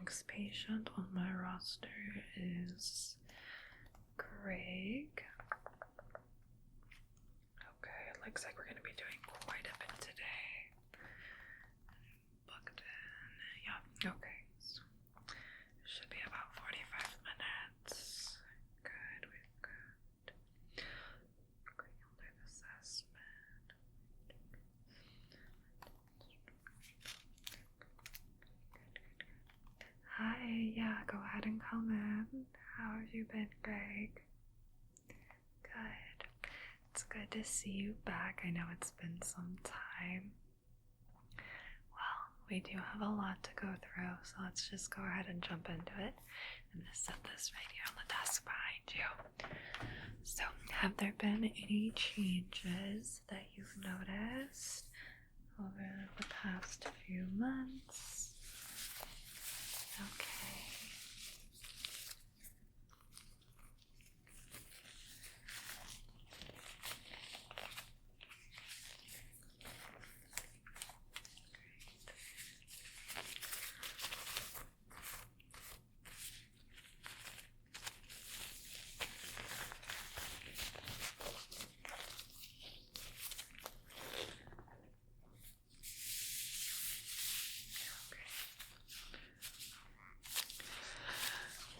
next patient on my roster is Greg. Okay, it looks like we're going to be doing quite a bit today. Booked in. Yeah, okay. So should be about 45 minutes. Good, we've got curricular assessment. Hi, yeah, go ahead and come in. How have you been, Greg? Good. It's good to see you back. I know it's been some time. Well, we do have a lot to go through, so let's just go ahead and jump into it. I'm going to set this right here on the desk behind you. So, have there been any changes that you've noticed over the past few months? Okay.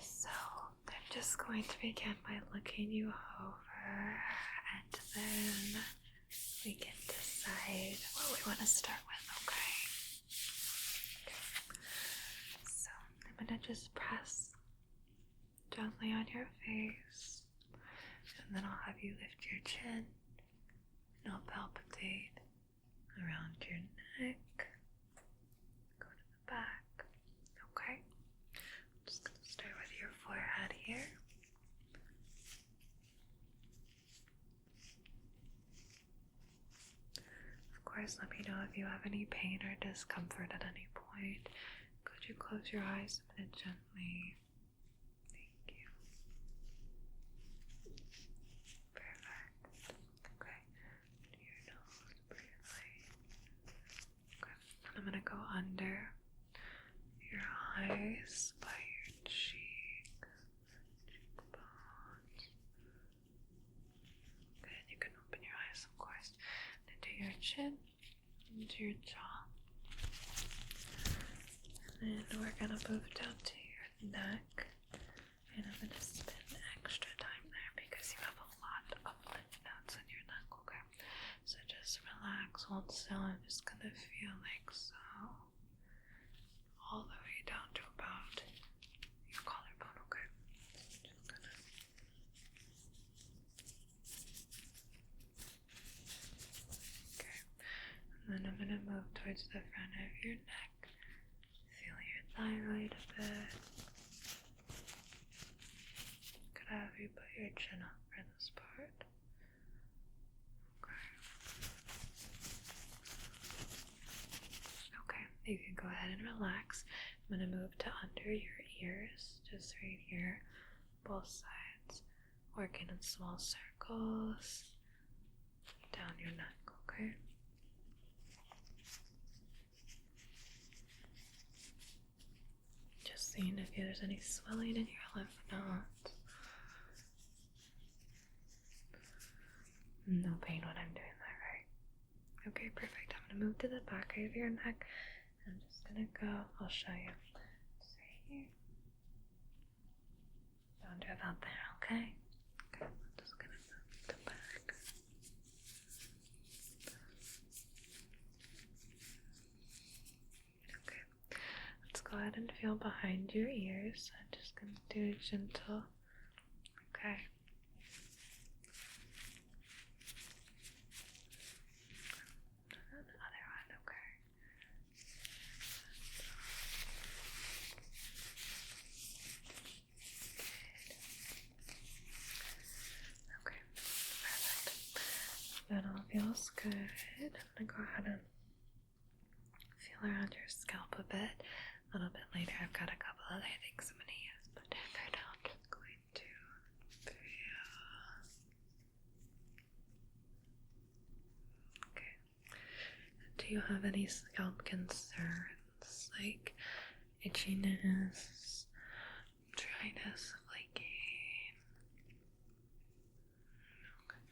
So, I'm just going to begin by looking you over, and then we can decide what we want to start with, okay? So, I'm going to just press gently on your face, and then I'll have you lift your chin, and I'll palpitate around your neck, go to the back, okay? I'm just going to start with your forehead here. Of course, let me know if you have any pain or discomfort at any point. Could you close your eyes a minute gently? Thank you. Perfect. Okay. Your nose, briefly. Okay. I'm gonna go under your eyes, by your cheeks, cheekbones. Good. You can open your eyes, of course. Into your chin, into your jaw. And then we're gonna move down to your neck. And I'm gonna spend extra time there because you have a lot of lymph nodes in your neck, okay? So just relax, hold still. I'm just gonna feel like so. All the way down to about your collarbone, okay? Just gonna. Okay. And then I'm gonna move towards the front of your neck. Feel your thyroid a bit. Could I have you put your chin up for this part? Okay. Okay, you can go ahead and relax. I'm going to move to under your ears, just right here, both sides, working in small circles, down your neck, okay? Just seeing if there's any swelling in your lymph nodes. No pain when I'm doing that, right? Okay, perfect. I'm going to move to the back of your neck. I'm just going to go, I'll show you. Just right here. Down to about there, okay? Okay, I'm just going to move the back. Okay, let's go ahead and feel behind your ears. I'm just going to do a gentle, okay? And the other one, okay? Okay, perfect. That all feels good. I'm gonna go ahead and feel around your scalp a bit. A little bit later, I've got a couple other things I'm gonna use, but for now, I'm just going to feel. Okay. Do you have any scalp concerns, like itchiness, dryness, flaking. Okay.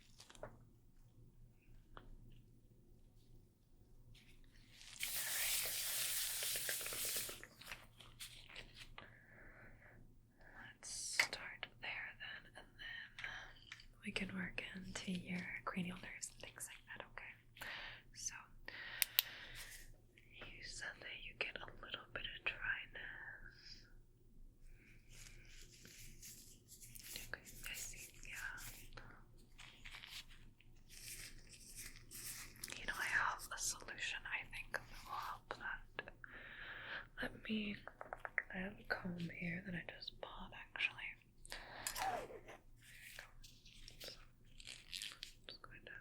Let's start there then, and then we can work into your cranial nerves and things like that, okay? So, you said that you get a little bit of dryness. Okay, I see, yeah. You know, I have a solution I think that will help that. I have a comb here that I just bought actually. There you go. So, just going to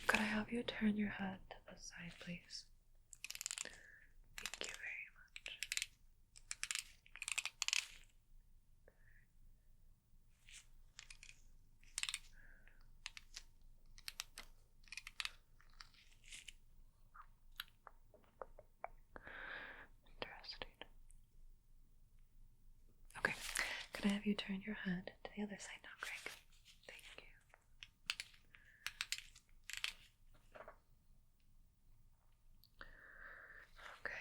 could I have you turn your head to the side, please? Thank you very much. Interesting. Okay, can I have you turn your head to the other side now, Greg? Thank you. Okay.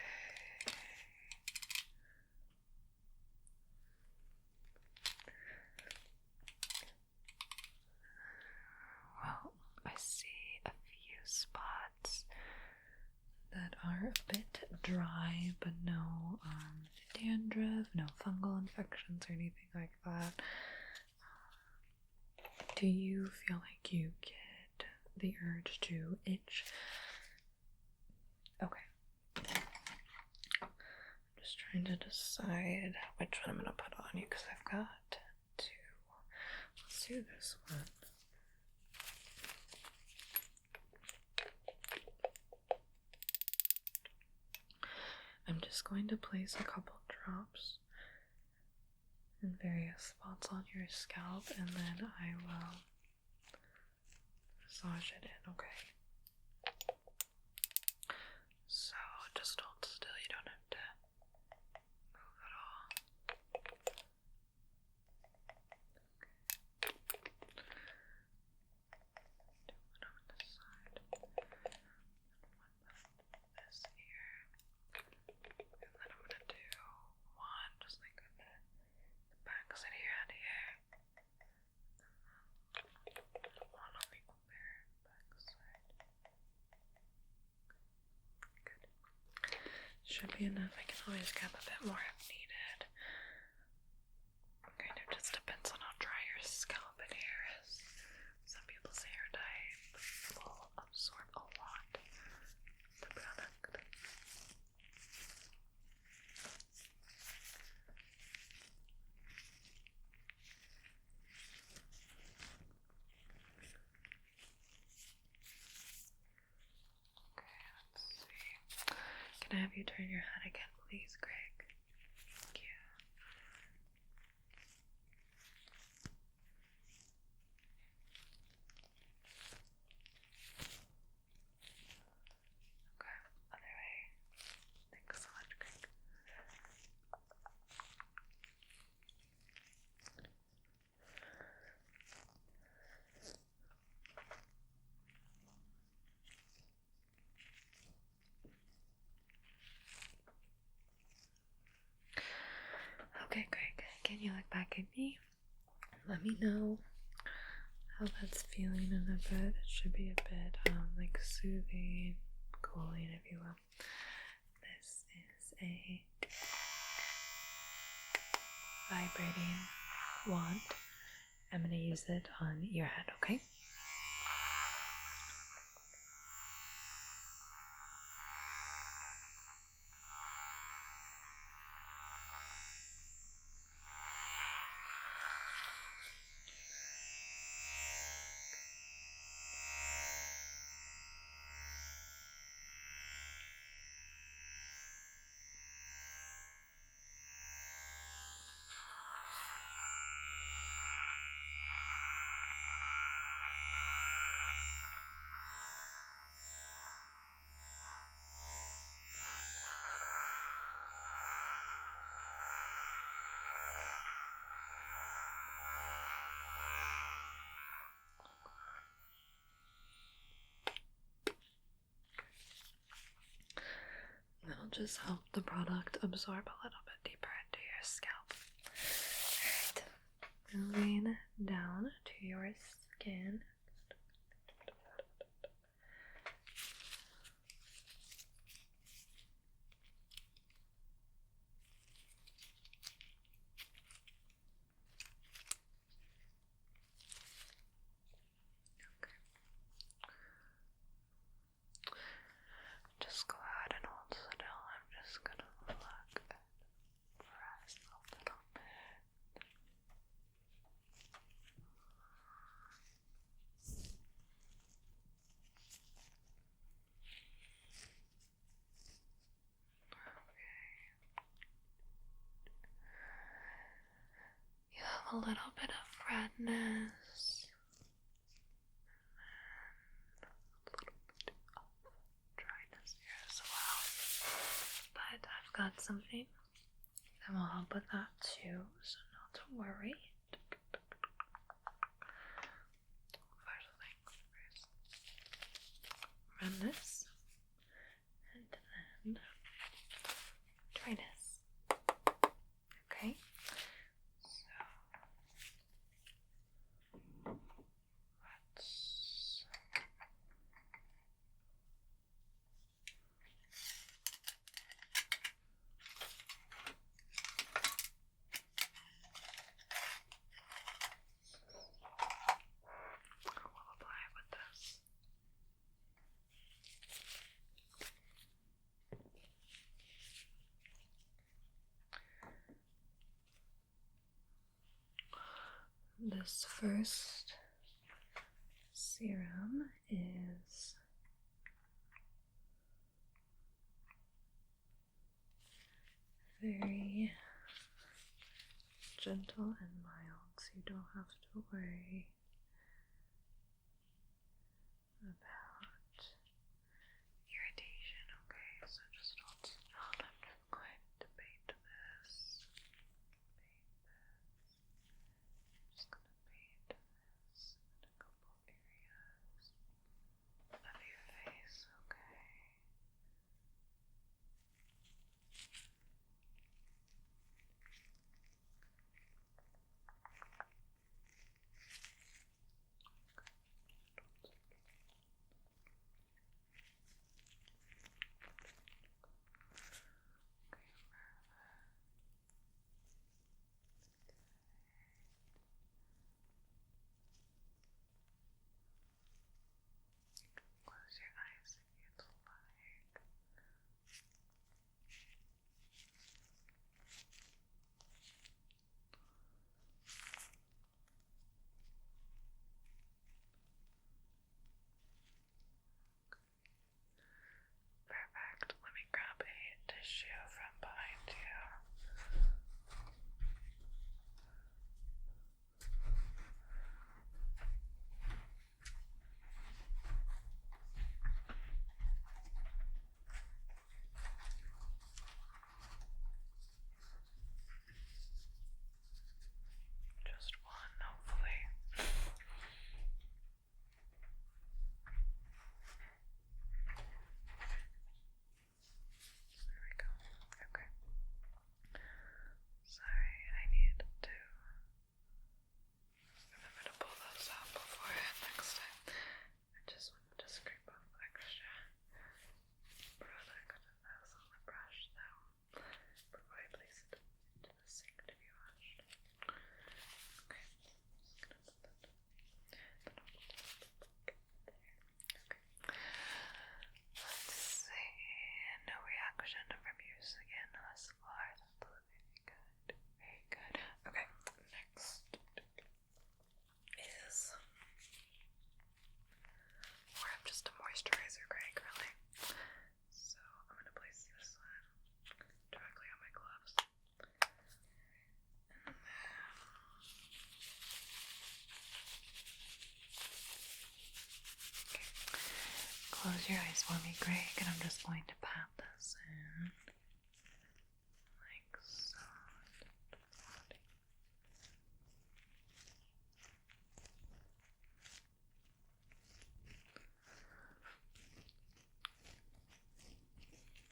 Well, I see a few spots that are a bit dry, but no dandruff, no fungal infections or anything like that. Do you feel like you get the urge to itch? Okay. I'm just trying to decide which one I'm going to put on you because I've got two. Let's do this one. I'm just going to place a couple drops in various spots on your scalp and then I will massage it in, okay? So just hold still, you don't have to move at all. Okay. Do one on this side, and one this here, and then I'm gonna do one just like on the back side of your head here, and one on the other back side. Good. Should be enough. I can always grab a bit more if needed. Kind of just depends on how dry your scalp and hair is. Some people's hair type will absorb a lot of the product. Okay, let's see. Can I have you turn your head again, please, Greg? Thank you. Okay, other way. Thanks so much, Greg. Okay, Greg, can you look back at me? Let me know how that's feeling in a bit. It should be a bit like soothing, cooling, if you will. This is a vibrating wand. I'm going to use it on your head, okay? just help the product absorb a little bit deeper into your scalp. Alright, moving down to your skin. Just go ahead and hold still. I'm just gonna look and press a little bit. You have a little bit of redness. Dryness here as well, but I've got something that will help with that too, so not to worry. First things first, redness, and then dryness. Okay, so let's we'll apply it with this. This first serum is very gentle and mild, so you don't have to worry about irritation. Okay, so just hold still. I'm just going to paint this. Just gonna paint this in a couple areas of your face, okay? Close your eyes if you'd like. Perfect. Let me grab a tissue from behind you. Just one, hopefully. There we go. Okay. Sorry, I need to remember to pull those out beforehand next time. I just wanted to scrape off extra product that was on the brush though before I place it into the sink to be washed. Okay, just gonna put that there. Okay. Let's see. No reaction from use again thus far. That's very good. Very good. Okay, next is more of just a moisturizer, Greg, really. So I'm gonna place this one directly on my gloves. And then close your eyes for me, Greg, and I'm just going to pat this in like so.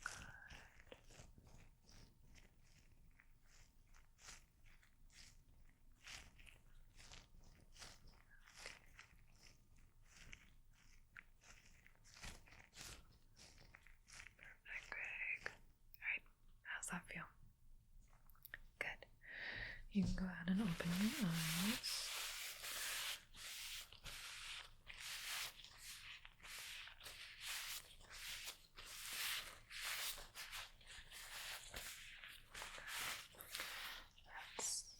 Good. You can go ahead and open your eyes. Let's see.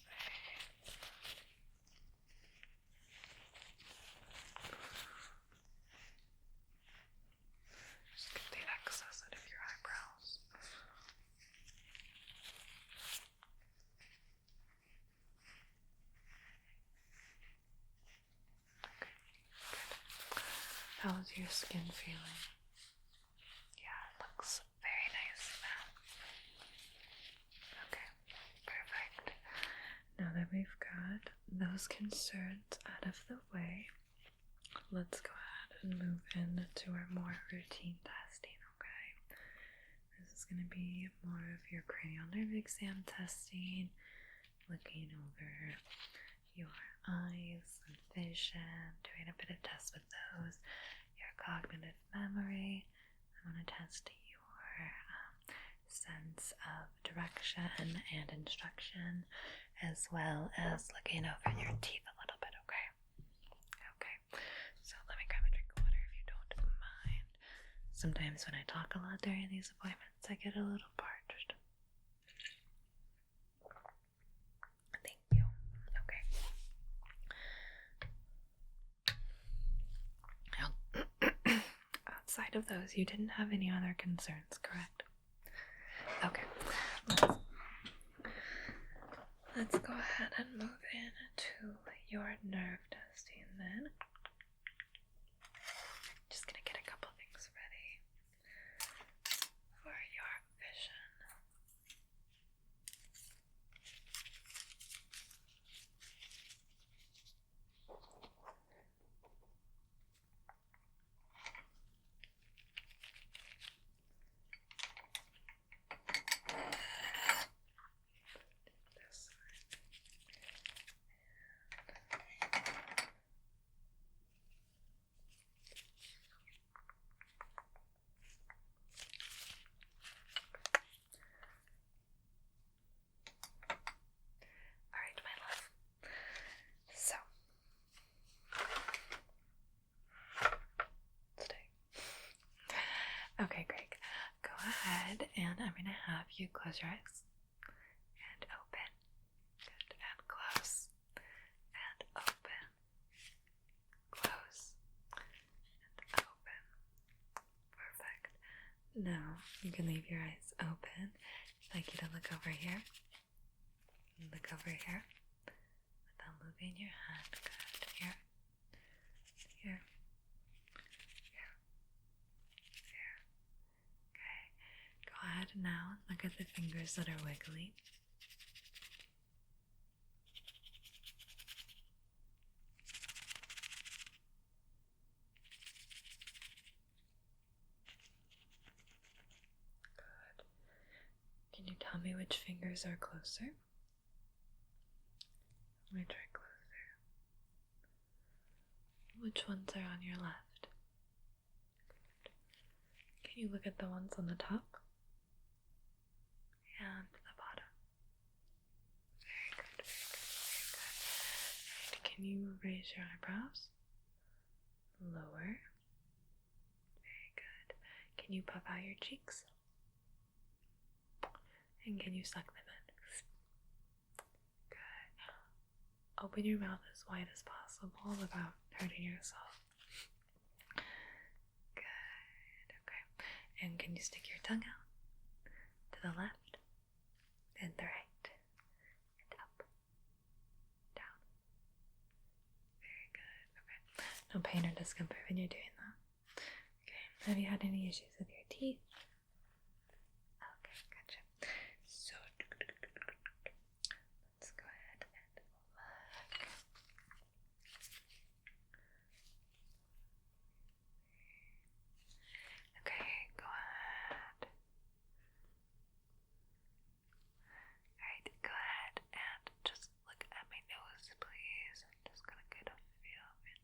Just get the excess out of your eyebrows. Okay, good. How's your skin feeling? Yeah, it looks very nice now. Okay, perfect. Now that we've got those concerns out of the way, let's go ahead and move into our more routine testing, okay? This is going to be more of your cranial nerve exam testing, looking over your eyes and vision, doing a bit of tests with those, your cognitive memory. I want to test your sense of direction and instruction, as well as looking over your teeth a little bit, okay? Okay, so let me grab a drink of water if you don't mind. Sometimes when I talk a lot during these appointments, I get a little parched. Thank you. Okay. Now, outside of those, you didn't have any other concerns, correct? Okay. Let's go ahead and move into your nerve testing then. Just gonna get a couple things ready for your vision. This side. Alright, my love. So, today. Okay, Greg. Go ahead and I'm going to have you close your eyes and open. Good. And close. And open. Close. And open. Perfect. Now, you can leave your eyes open. I'd like you to look over here. Look over here. Without moving your hand. Good. Here. Here. Here. Here. Okay. Go ahead now and look at the fingers that are wiggly. Good. Can you tell me which fingers are closer? Let me try closer. Which ones are on your left? Good. Can you look at the ones on the top? And the bottom. Very good, very good, very good. Right. Can you raise your eyebrows? Lower. Very good. Can you puff out your cheeks? And can you suck them in? Good. Open your mouth as wide as possible without hurting yourself. Good. Okay. And can you stick your tongue out? To the left and the right. And up. Down. Very good. Okay. No pain or discomfort when you're doing that. Okay. Have you had any issues with your teeth? Okay, gotcha. So let's go ahead and look. Okay, go ahead. Alright, go ahead and just look at my nose, please. I'm just gonna get a feel of it.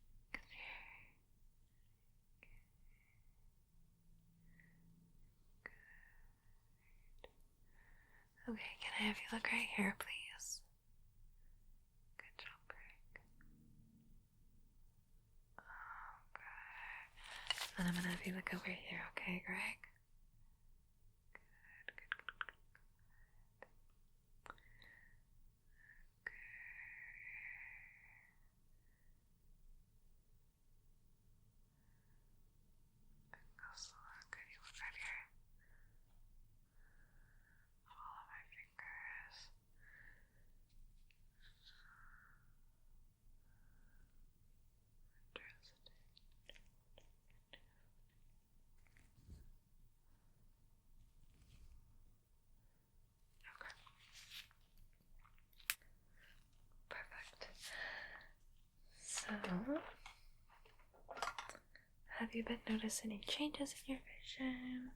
Okay, can I have you look right here, please? And I'm gonna have you look over here, okay, Greg? Can you look right here? Follow my fingers. Okay. Perfect. So, have you been noticing any changes in your vision?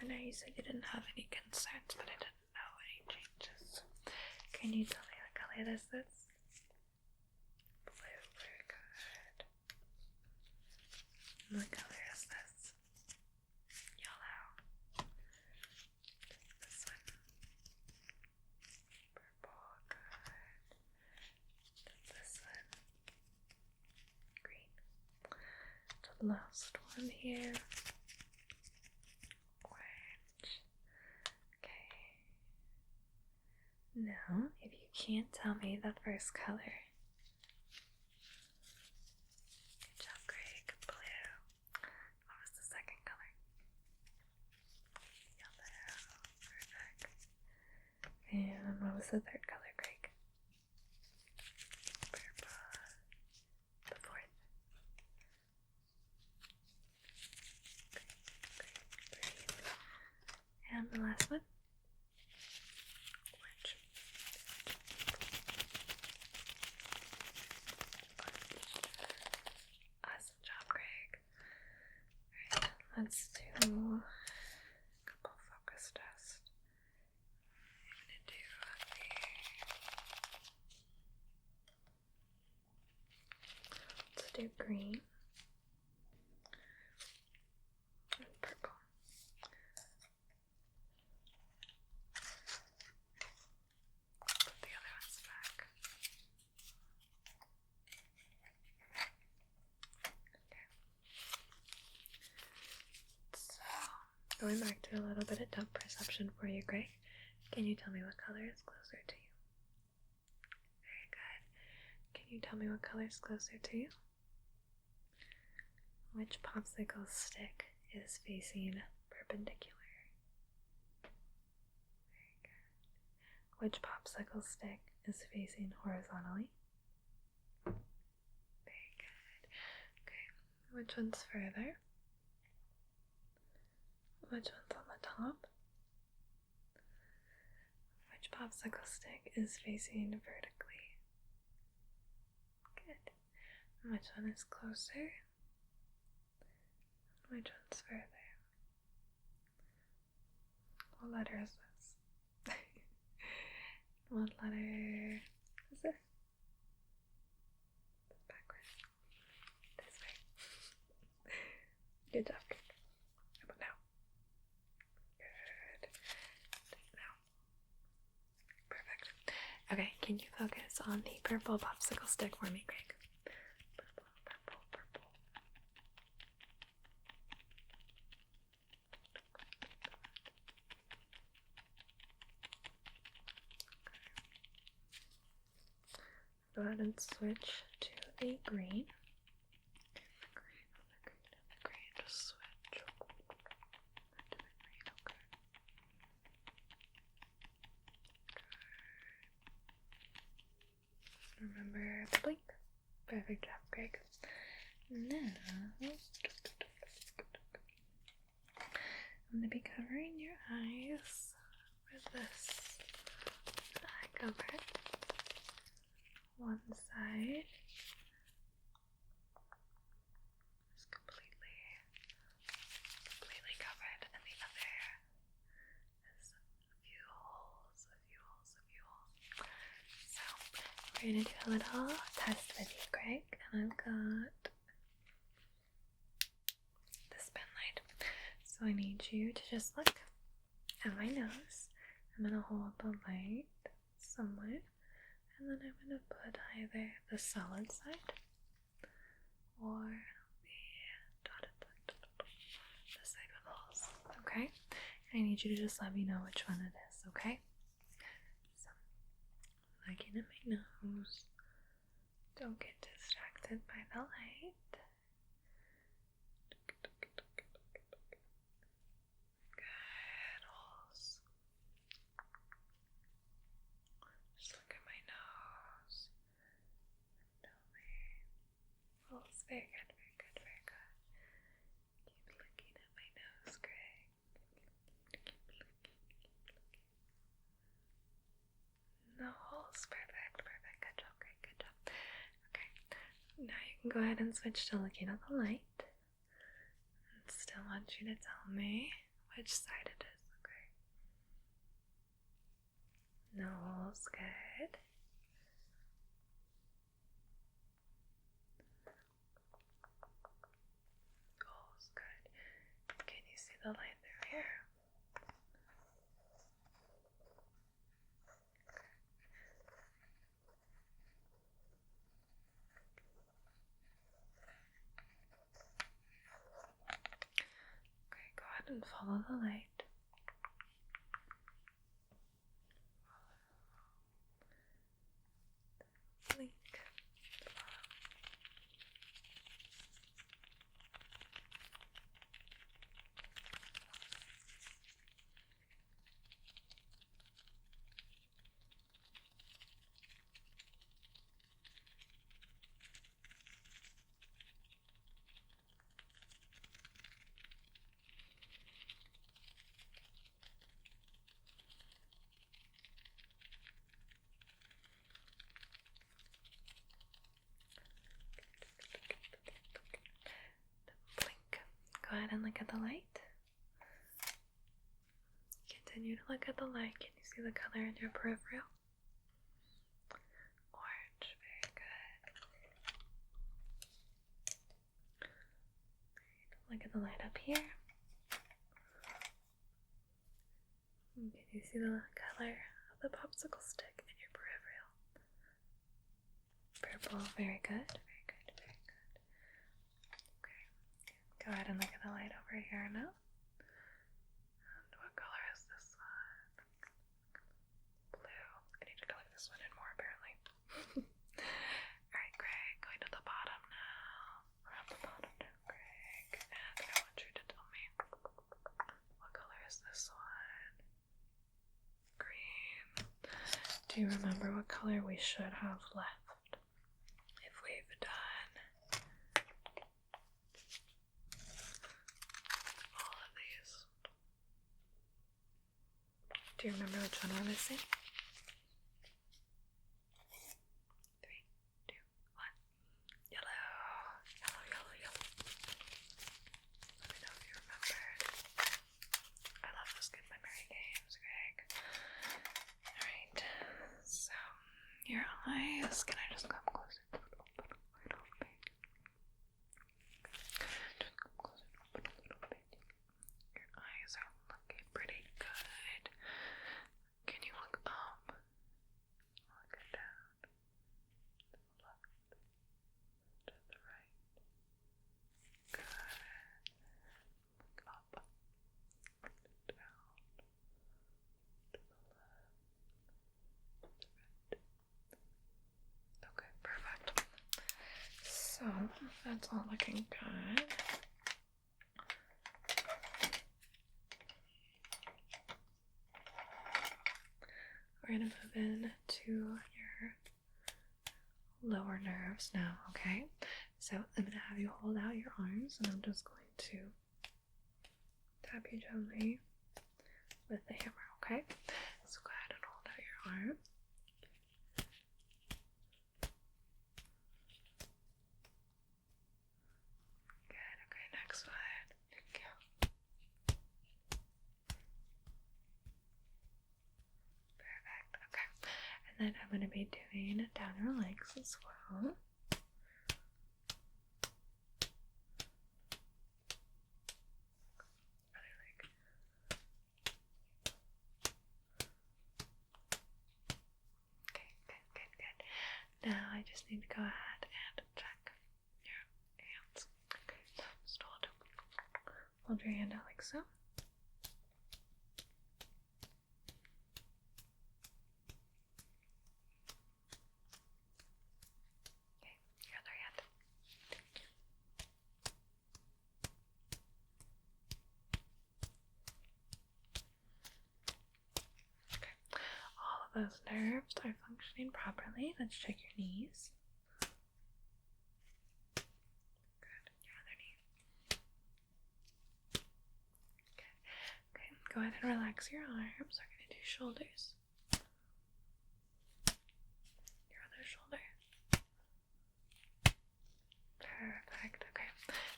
I know you said you didn't have any concerns, but I didn't know any changes. Can you tell me what color this is? Blue, very good. What color is this? Yellow. This one. Purple, good. This one. Green. The last one here. Now, if you can't tell me the first color. Good job, Greg. Blue. What was the second color? Yellow. Perfect. And what was the third color, Greg? Purple. The fourth. Great. And the last one? Let's do a couple focus tests. I'm going to do let's do green and purple. Put the other ones back. Okay. So, going back to a little bit of depth perception for you, Greg. Can you tell me what color is closer to you? Very good. Can you tell me what color is closer to you? Which popsicle stick is facing perpendicular? Very good. Which popsicle stick is facing horizontally? Very good. Okay. Which one's further? Which one's on the top? Which popsicle stick is facing vertically? Good. And which one is closer? Which one's further? What letter is this? What letter is this? Backwards. This way. Good job. How about now? Good. Now. Perfect. Okay, can you focus on the purple popsicle stick for me, Greg? Purple, purple, purple. Go ahead and switch to the green. The green, just switch to the green, okay. Remember to blink. Perfect job, Greg. Now, I'm going to be covering your eyes with this eye cover. One side is completely covered, and the other is a few holes. So, we're going to do a little test with you, Greg, and I've got this pen light. So I need you to just look at my nose. I'm going to hold the light somewhere. And then I'm going to put either the solid side or the I need you to just let me know which one it is, okay? So, looking at my nose. Don't get distracted by the light. Good holes. Just look at my nose. Tell me. Holes. Very good, very good, very good. Keep looking at my nose, Greg. Keep looking. No holes. Perfect, perfect. Good job, Greg. Good job. Okay. Now you can go ahead and switch to looking at the light. I still want you to tell me which side it is, okay? No holes, good. Holes, good. Can you see the light through here? Okay, go ahead and follow the light. Blink. Blink. Go ahead and look at the light. Continue to look at the light. Can you see the color in your peripheral? Orange. Very good. Look at the light up here. Can you see the color of the popsicle stick in your peripheral? Purple. Very good. Very good. Very good. Okay. Go ahead and look at the light over here now. And what color is this one? Blue. I need to color this one in more, apparently. Alright, Greg. Going to the bottom now. We're at the bottom now, Greg. And I want you to tell me, what color is this one? Green. Do you remember what color we should have left if we've done all of these? Do you remember which one we're missing? 3, 2, 1. Yellow. Yellow, yellow, yellow. Let me know if you remembered. I love those good memory games, Greg. Alright, so your eyes. Can I just come closer? Open a little bit. Just come closer and open a little bit. Your eyes are looking pretty good. Can you look up? Look down. To the left. To the right. Good. Look up. Down. To the left. Okay, perfect. So, that's all looking good. We're going to move in to your lower nerves now, okay? So, I'm going to have you hold out your arms, and I'm just going to tap you gently with the hammer, okay? So, go ahead and hold out your arm. Good, okay, next one. Thank you. Perfect, okay. And then I'm going to be doing down your legs as well. Other leg. Okay, good, good, good. Now I just need to go ahead and check your hands. Okay, so just hold your hand out like so. those nerves are functioning properly. Let's check your knees. Good. Your other knee. Okay. Go ahead and relax your arms. We're going to do shoulders. Your other shoulder. Perfect. Okay.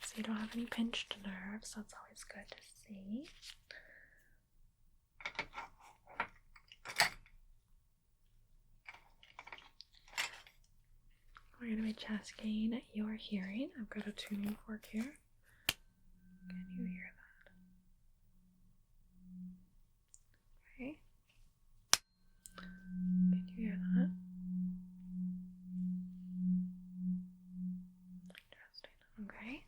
So you don't have any pinched nerves. That's always good to see. We're going to be checking your hearing. I've got a tuning fork here. Can you hear that? Okay. Can you hear that? Interesting. Okay.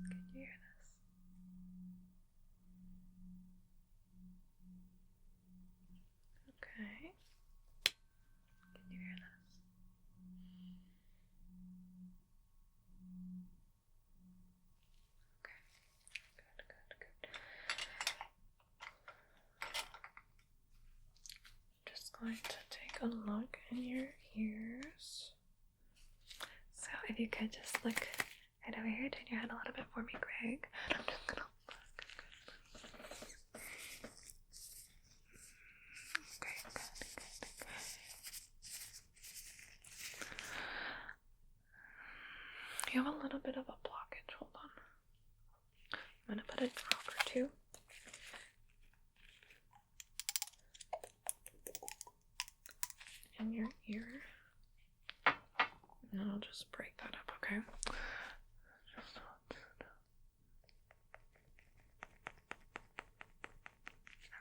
Can you hear this? Okay. Can you hear this? Okay. Good. Just going to take a look in your ears. So if you could just look right over here, turn your head a little bit for me, Greg. And I'm just gonna look. Okay, good. You have a little bit of a blockage. Hold on. I'm gonna put a drop or two. In your ear. And I'll just break that up, okay?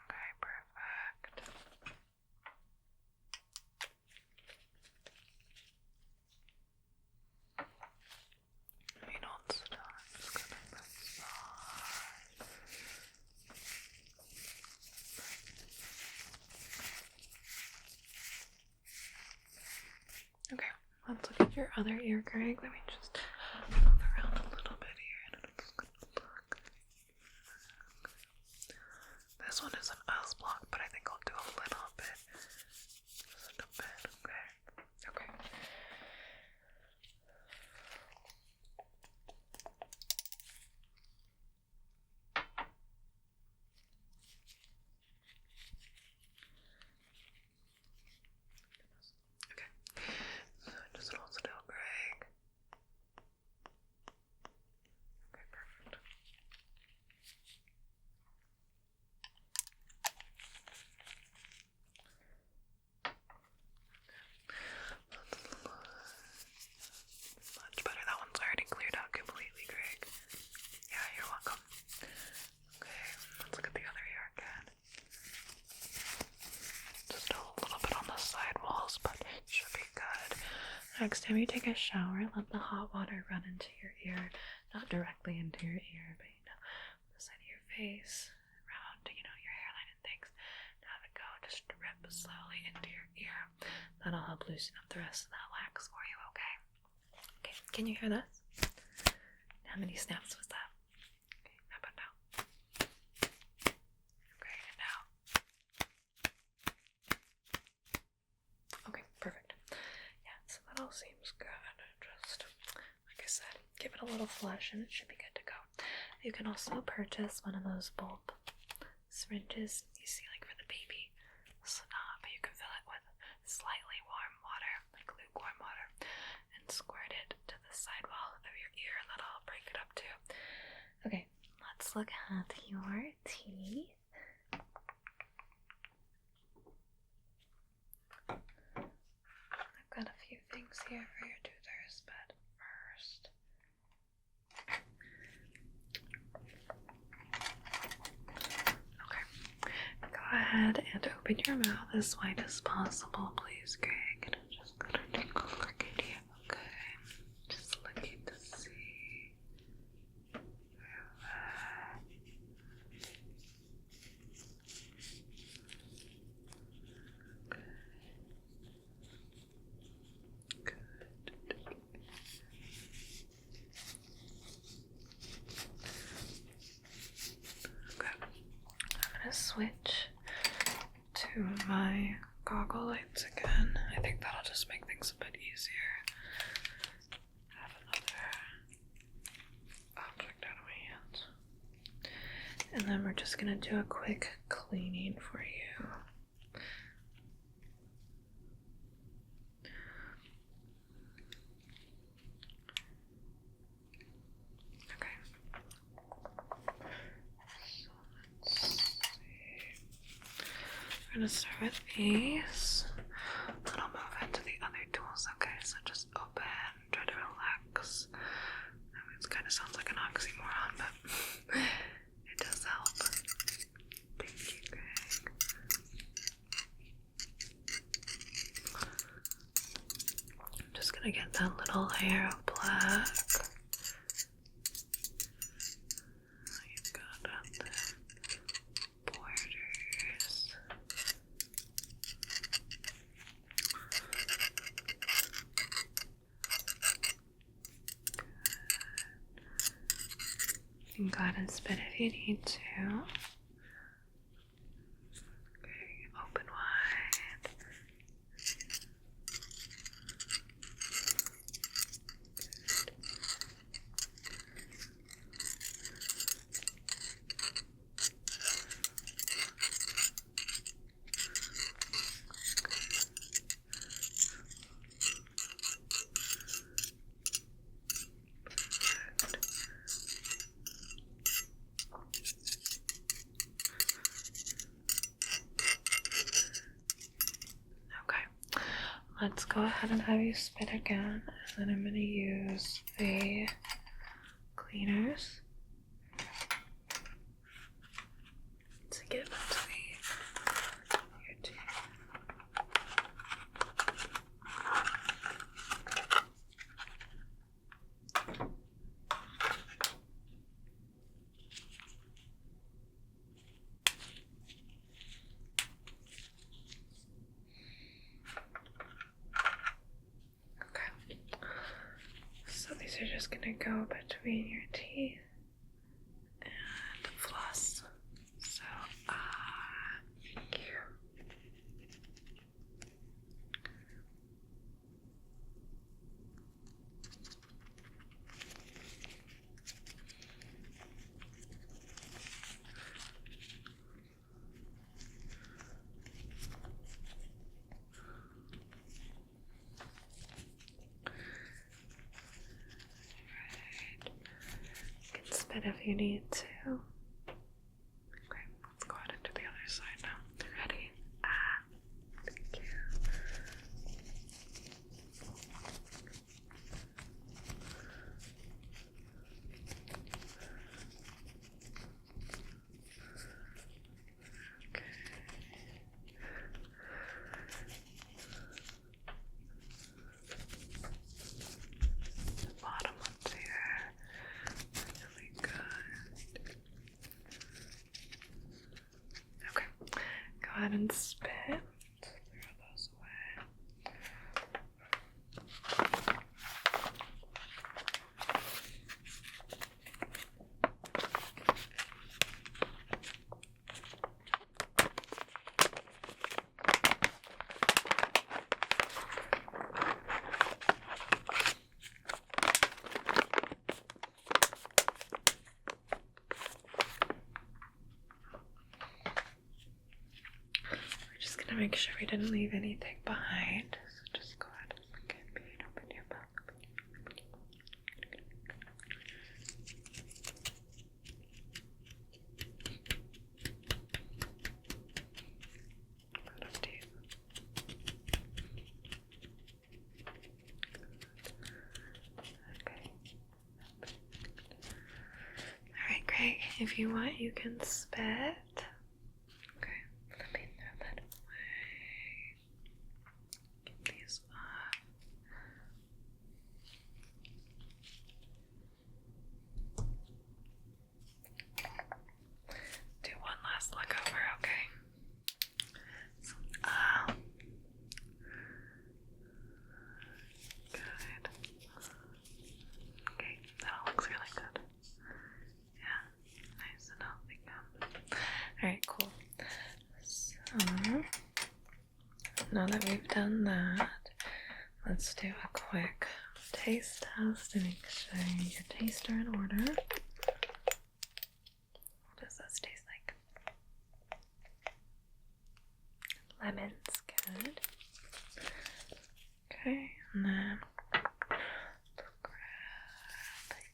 Okay, perfect. Wait, hold still. I'm just gonna massage. Okay, let's look at your other ear, Greg. Let me just move around a little bit here. And I'm just gonna look. This one isn't as blocked, but I think I'll do a little bit. Just a bit, okay. Okay. So just hold still, Greg. Okay, perfect. Much better. That one's already cleared out completely, Greg. Yeah, you're welcome. Okay, let's look at the other ear again. Just a little bit on the side walls, but it should be good. Next time you take a shower, let the hot water run into your ear. Not directly into your ear, but the side of your face, around, your hairline and things. And have it go just drip slowly into your ear. That'll help loosen up the rest of that wax for you, okay? Okay, can you hear this? How many snaps was that? Okay, how about now? Okay, and now? Okay, perfect. Yeah, so that all seems good. Just, like I said, give it a little flush and it should be good to go. You can also purchase one of those bulb syringes you see like for the baby. But you can fill it with slightly warm water, like lukewarm water, and squirt it to the sidewall of your ear, and that'll break it up too. Okay, let's look at your teeth. I've got a few things here for your toothers, but first, okay, go ahead and open your mouth as wide as possible, please, Greg. And I'm just gonna take a look at you, okay? Just looking to see. Okay, I'm gonna switch to my And then we're just gonna do a quick cleaning for you. Okay. So let's see. We're gonna start with these. Then I'll move into the other tools, okay? So just open, try to relax. I mean, it kind of sounds like an oxymoron, but it does help. Thank you, Greg. I'm just gonna get that little layer of black. You've got the borders. You can go ahead and spit if you need to. Okay, open wide. Okay, let's go ahead and have you spit again, and then I'm going to use the cleaners to get into your teeth. Okay, so these are just gonna go between your teeth and floss. So, thank you. You can spit if you need to. Okay, let's go ahead and do the other side now. Ready? Thank you. Okay. The bottom ones here. Really good. Okay, go ahead and spit. Throw those away. We're just gonna make sure we didn't leave anything behind. So just go ahead and look at me and open your mouth. Put up to you. Okay. Alright, Greg, if you want, you can spit. Okay, let me throw that away. Get these off. Do one last look over, okay? So, good. Okay, that all looks really good. Yeah, nice and healthy gum. Alright, cool. So, now that we've done that, let's do a quick taste test to make sure your tastes are in order. What does this taste Lemons, good. Okay, and then grab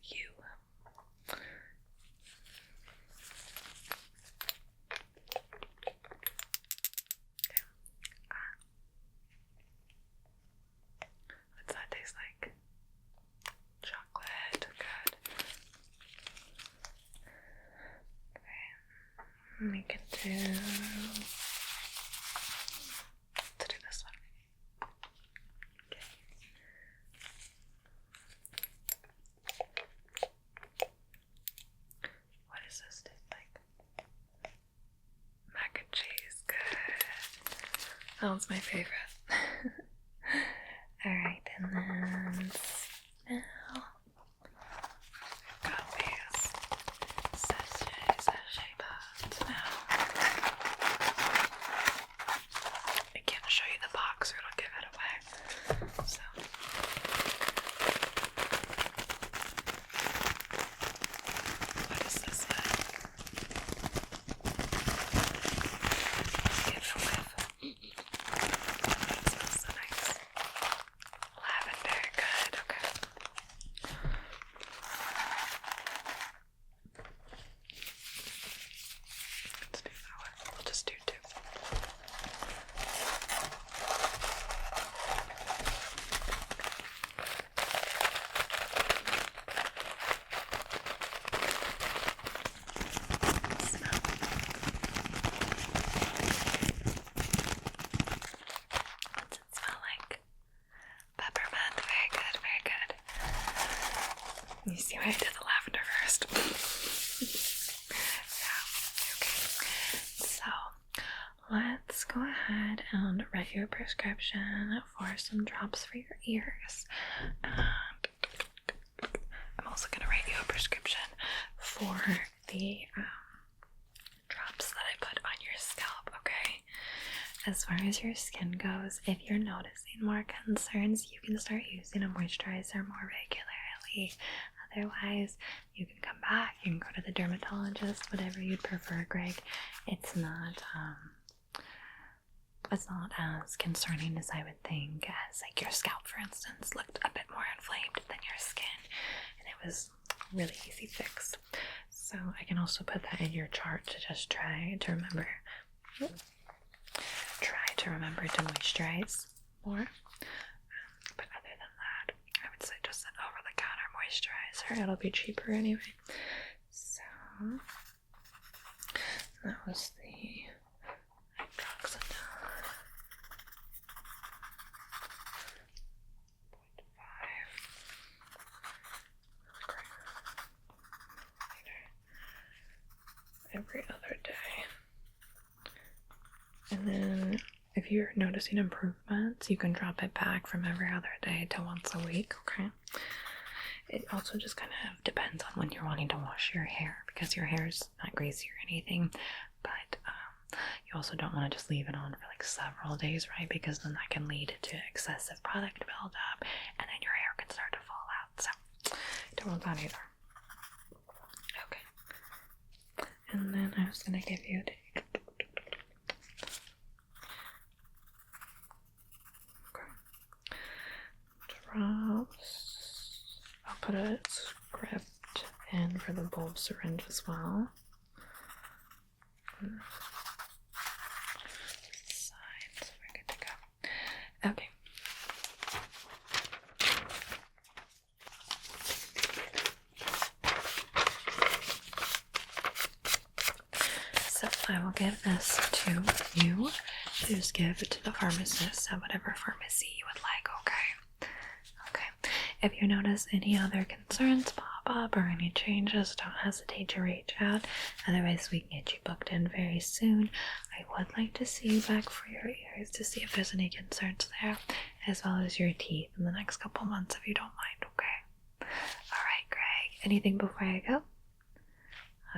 you. What's that taste like? Chocolate, good. Okay, we can do this one. Okay. What does this taste like? Mac and cheese, good. That one's my favorite. Alright, and then now got these sachet pods now. I can't show you the box or it'll give it away. So what is this like? Give it a whiff. That smells so nice. Lavender, good, okay. Let's do that one. We'll just do two. Smell. What's it smell like? Peppermint, very good, very good. You see why I did the lavender first? Yeah, okay. So, let's go ahead and write you a prescription for some drops for your ears. And I'm also going to write you a prescription for the drops that I put on your scalp, okay? As far as your skin goes, if you're noticing more concerns, you can start using a moisturizer more regularly. Otherwise, you can come back, you can go to the dermatologist, whatever you'd prefer, Greg. It's not as concerning as I would think, as like your scalp, for instance, looked a bit more inflamed than your skin, and it was really easy fix. So I can also put that in your chart to just try to remember to moisturize more. But other than that, I would say just an over-the-counter moisturizer. It'll be cheaper anyway. So that was the hydroxidone 0.5 every other day. And then if you're noticing improvements, you can drop it back from every other day to once a week, okay? It also just kind of depends on when you're wanting to wash your hair, because your hair is not greasy or anything, but you also don't want to just leave it on for like several days, right? Because then that can lead to excessive product buildup, and then your hair can start to fall out, so don't want that either. Okay. And then I was going to give you drops. I'll put a script in for the bulb syringe as well. Side, so we're good to go. Okay. So I will give this to you. Just give it to the pharmacist at whatever pharmacy you would like, okay? Okay. If you notice any other concerns pop up or any changes, don't hesitate to reach out. Otherwise, we can get you booked in very soon. I would like to see you back for your ears to see if there's any concerns there, as well as your teeth in the next couple months if you don't mind, okay? Alright, Greg. Anything before I go?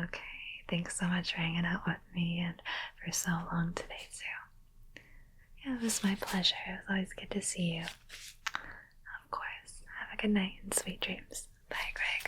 Okay. Thanks so much for hanging out with me and for so long today, too. Yeah, it was my pleasure. It was always good to see you. Of course. Have a good night and sweet dreams. Bye, Greg.